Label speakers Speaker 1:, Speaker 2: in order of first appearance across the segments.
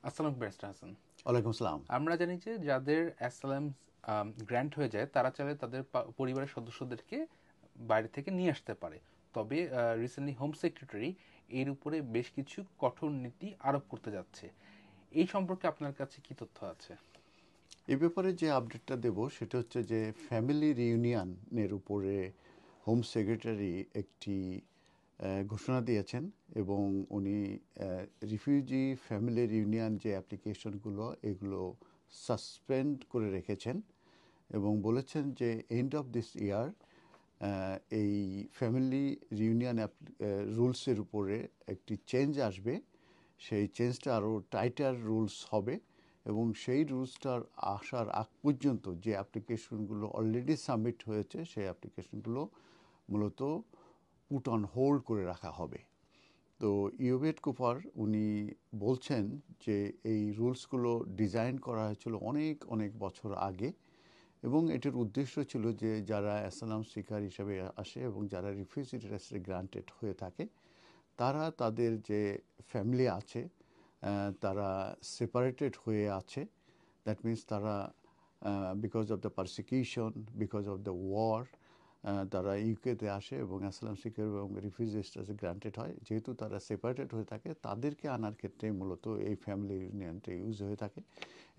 Speaker 1: আসসালাম ব্যারিস্টার হাসান।
Speaker 2: ওয়ালাইকুম আসসালাম।
Speaker 1: আমরা জানি যে যাদের অ্যাসাইলাম গ্র্যান্ট হয়ে যায় তারা চাইলে তাদের পরিবারের সদস্যদেরকে বাইরে থেকে নিয়ে আসতে পারে। তবে রিসেন্টলি হোম সেক্রেটারি এর উপরে বেশ কিছু কঠোর নীতি আরোপ করতে যাচ্ছে। এই সম্পর্কে আপনার কাছে কি তথ্য আছে?
Speaker 2: এই ব্যাপারে যে আপডেটটা দেব সেটা হচ্ছে যে ফ্যামিলি রিউনিয়নের উপরে হোম সেক্রেটারি একটি ঘোষণা দিয়েছেন এবং উনি রিফিউজি ফ্যামিলি রিউনিয়ন যে অ্যাপ্লিকেশনগুলো এগুলো সাসপেন্ড করে রেখেছেন এবং বলেছেন যে এন্ড অফ দিস ইয়ার এই ফ্যামিলি রিউনিয়ন রুলসের উপরে একটি চেঞ্জ আসবে। সেই চেঞ্জটা আরও টাইটার রুলস হবে এবং সেই রুলসটার আসার আগ পর্যন্ত যে অ্যাপ্লিকেশনগুলো অলরেডি সাবমিট হয়েছে সেই অ্যাপ্লিকেশনগুলো মূলত পুট অন হোল্ড করে রাখা হবে। তো ইউভেট কুপার উনি বলছেন যে এই রুলসগুলো ডিজাইন করা হয়েছিল অনেক অনেক বছর আগে এবং এটার উদ্দেশ্য ছিল যে যারা অ্যাসাইলাম সিকার হিসেবে আসে এবং যারা রিফিউজি স্ট্যাটাসে গ্রান্টেড হয়ে থাকে তারা তাদের যে ফ্যামিলি আছে তারা সেপারেটেড হয়ে আছে। দ্যাট মিন্স তারা because of the persecution, because of the war, তারা ইউকেতে আসে এবং অ্যাসাইলাম সিকার এবং রিফিউজি স্ট্যাটাসে গ্রান্টেড হয়। যেহেতু তারা সেপারেটেড হয়ে থাকে তাদেরকে আনার ক্ষেত্রে মূলত এই ফ্যামিলি ইউনিয়নটা ইউজ হয়ে থাকে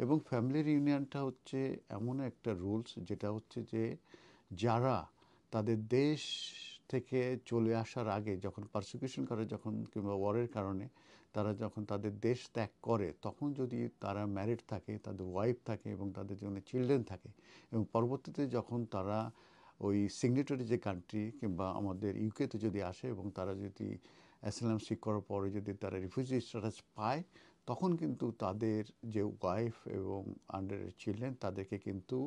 Speaker 2: এবং ফ্যামিলি ইউনিয়নটা হচ্ছে এমন একটা রুলস যেটা হচ্ছে যে যারা তাদের দেশ থেকে চলে আসার আগে যখন পারসিকিউশন করে যখন কিংবা ওয়ারের কারণে তারা যখন তাদের দেশ ত্যাগ করে তখন যদি তারা ম্যারিড থাকে, তাদের ওয়াইফ থাকে এবং তাদের জন্য চিলড্রেন থাকে এবং পরবর্তীতে যখন তারা ওই সিগনেটরি যে কান্ট্রি কিংবা আমাদের ইউকেতে যদি আসে এবং তারা যদি অ্যাসাইলাম সিক করার পরে যদি তারা রিফিউজি স্ট্যাটাস পায় তখন কিন্তু তাদের যে ওয়াইফ এবং আন্ডারের চিলড্রেন তাদেরকে কিন্তু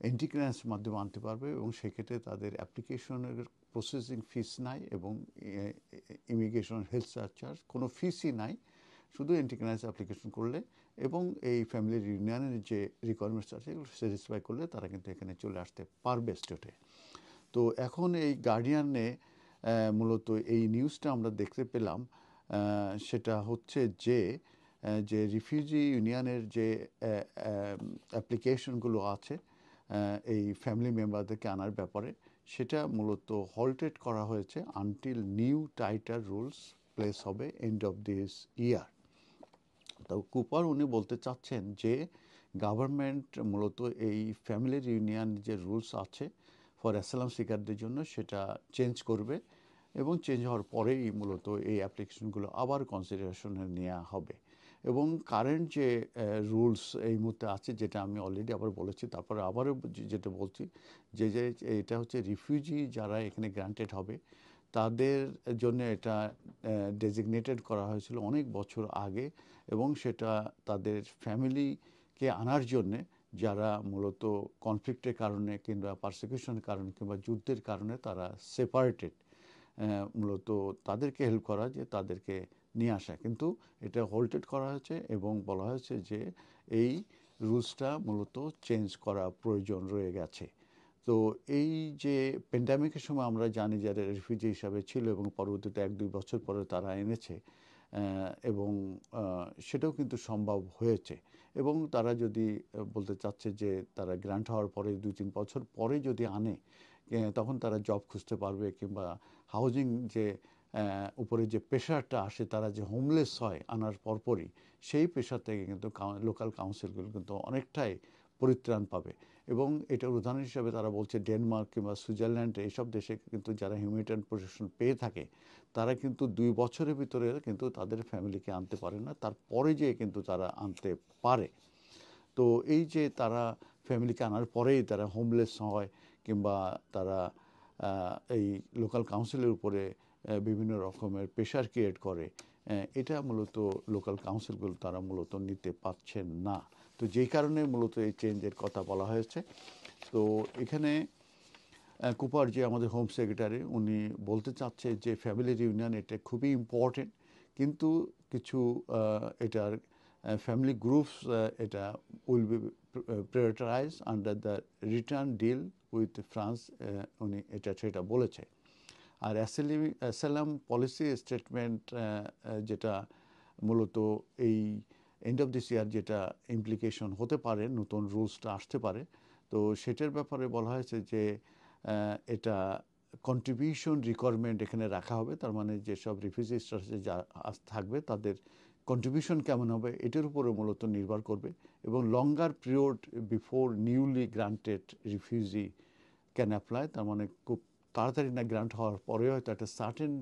Speaker 2: এন্টি ক্লিয়ারেন্সের মাধ্যমে আনতে পারবে এবং সেক্ষেত্রে তাদের অ্যাপ্লিকেশনের প্রসেসিং ফিস নাই এবং ইমিগ্রেশন হেলথ চার্জ কোনো ফিসই নাই, শুধু এন্টি ক্লিয়ারেন্স অ্যাপ্লিকেশন করলে এবং এই ফ্যামিলি ইউনিয়নের যে রিকোয়ারমেন্টস আছে এগুলো স্যাটিসফাই করলে তারা কিন্তু এখানে চলে আসতে পারবে স্টেটে। তো এখন এই গার্ডিয়ানে মূলত এই নিউজটা আমরা দেখতে পেলাম। সেটা হচ্ছে যে যে রিফিউজি ইউনিয়নের যে অ্যাপ্লিকেশনগুলো আছে এই ফ্যামিলি মেম্বারদেরকে আনার ব্যাপারে সেটা মূলত হল্টেড করা হয়েছে until new titre rules place হবে এন্ড অফ দিস ইয়ার। তো কুপার উনি বলতে চাচ্ছেন যে গভর্নমেন্ট মূলত এই ফ্যামিলি ইউনিয়ন যে রুলস আছে ফর অ্যাসাইলাম সিকারদের জন্য সেটা চেঞ্জ করবে এবং চেঞ্জ হওয়ার পরেই মূলত এই অ্যাপ্লিকেশনগুলো আবার কনসিডারেশনে নেওয়া হবে এবং কারেন্ট যে রুলস এই মুহূর্তে আছে যেটা আমি অলরেডি আবার বলেছি তারপরে আবারও যেটা বলছি যে যে এটা হচ্ছে রিফিউজি যারা এখানে গ্রান্টেড হবে তাদের জন্য এটা ডেজিগনেটেড করা হয়েছিল অনেক বছর আগে এবং সেটা তাদের ফ্যামিলিকে আনার জন্যে যারা মূলত কনফ্লিক্টের কারণে কিংবা পারসিকিউশনের কারণে কিংবা যুদ্ধের কারণে তারা সেপারেটেড, মূলত তাদেরকে হেল্প করা যে তাদেরকে নিয়ে আসা, কিন্তু এটা হোল্টেড করা হয়েছে এবং বলা হয়েছে যে এই রুলসটা মূলত চেঞ্জ করা প্রয়োজন রয়ে গেছে। তো এই যে প্যান্ডামিকের সময় আমরা জানি যারা রিফিউজি হিসাবে ছিল এবং পরবর্তীতে 1-2 বছর পরে তারা এনেছে এবং সেটাও কিন্তু সম্ভব হয়েছে এবং তারা যদি বলতে চাচ্ছে যে তারা গ্রান্ট হওয়ার পরে 2-3 বছর পরে যদি আনে তখন তারা জব খুঁজতে পারবে কিংবা হাউজিং যে উপরে যে প্রেশারটা আসে তারা যে হোমলেস হয় আনার পরপরই সেই প্রেশার থেকে কিন্তু লোকাল কাউন্সিলগুলো কিন্তু অনেকটাই পরিত্রাণ পাবে এবং এটার উদাহরণ হিসাবে তারা বলছে ডেনমার্ক কিংবা সুইজারল্যান্ড এইসব দেশে কিন্তু যারা হিউম্যানিটেরিয়ান প্রোটেকশন পেয়ে থাকে তারা কিন্তু 2 বছরের ভিতরে কিন্তু তাদের ফ্যামিলিকে আনতে পারে না, তারপরে যেয়ে কিন্তু তারা আনতে পারে। তো এই যে তারা ফ্যামিলিকে আনার পরেই তারা হোমলেস হয় কিংবা তারা এই লোকাল কাউন্সিলের উপরে বিভিন্ন রকমের প্রেশার ক্রিয়েট করে, এটা মূলত লোকাল কাউন্সিলগুলো তারা মূলত নিতে পারছেন না। তো যেই কারণে মূলত এই চেঞ্জের কথা বলা হয়েছে। তো এখানে কুপার যে আমাদের হোম সেক্রেটারি উনি বলতে চাচ্ছে যে ফ্যামিলি রিউনিয়ন এটা খুবই ইম্পর্টেন্ট, কিন্তু কিছু এটার ফ্যামিলি গ্রুপস এটা will be prioritise under the return deal with France, উনি এটা সেটা বলেছে। আর অ্যাসাইলাম পলিসি স্টেটমেন্ট যেটা মূলত এই এন্ড অফ দিস ইয়ার যেটা ইমপ্লিকেশন হতে পারে, নতুন রুলসটা আসতে পারে। তো সেটার ব্যাপারে বলা হয়েছে যে এটা কন্ট্রিবিউশন রিকোয়ারমেন্ট এখানে রাখা হবে। তার মানে যেসব রিফিউজি স্ট্যাটাসে যা থাকবে তাদের কন্ট্রিবিউশন কেমন হবে এটার উপরে মূলত নির্ভর করবে, এবং লঙ্গার period before newly granted refugee can apply. তার মানে খুব তাড়াতাড়ি না গ্রান্ট হওয়ার পরে হয়তো একটা সার্টেন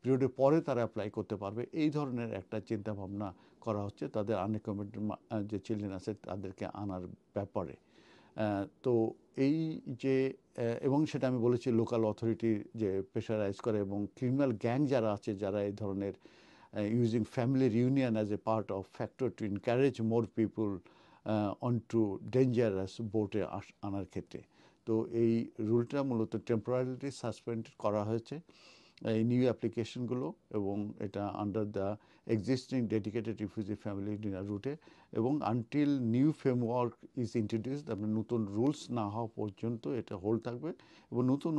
Speaker 2: পিরিয়ডের পরে তারা অ্যাপ্লাই করতে পারবে, এই ধরনের একটা চিন্তা ভাবনা করা হচ্ছে তাদের আনএকমেন্টেড যে চিলড্রেন আছে তাদেরকে আনার ব্যাপারে। তো এই যে এবং সেটা আমি বলেছি লোকাল অথরিটি যে প্রেশারাইজ করে, এবং ক্রিমিনাল গ্যাং যারা আছে যারা এই ধরনের using family reunion as a part of factor to encourage more people onto dangerous বোটে আনার ক্ষেত্রে। তো এই রুলটা মূলত টেম্পোরারিলি সাসপেন্ড করা হয়েছে এই নিউ অ্যাপ্লিকেশনগুলো, এবং এটা under the existing dedicated refugee family dinner রুটে, এবং until new framework is introduced, আপনার নতুন রুলস না হওয়া পর্যন্ত এটা হোল্ড থাকবে, এবং নতুন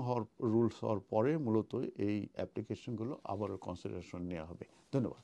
Speaker 2: রুলস হওয়ার পরে মূলত এই অ্যাপ্লিকেশনগুলো আবারও কনসিডারেশন নেওয়া হবে। ধন্যবাদ।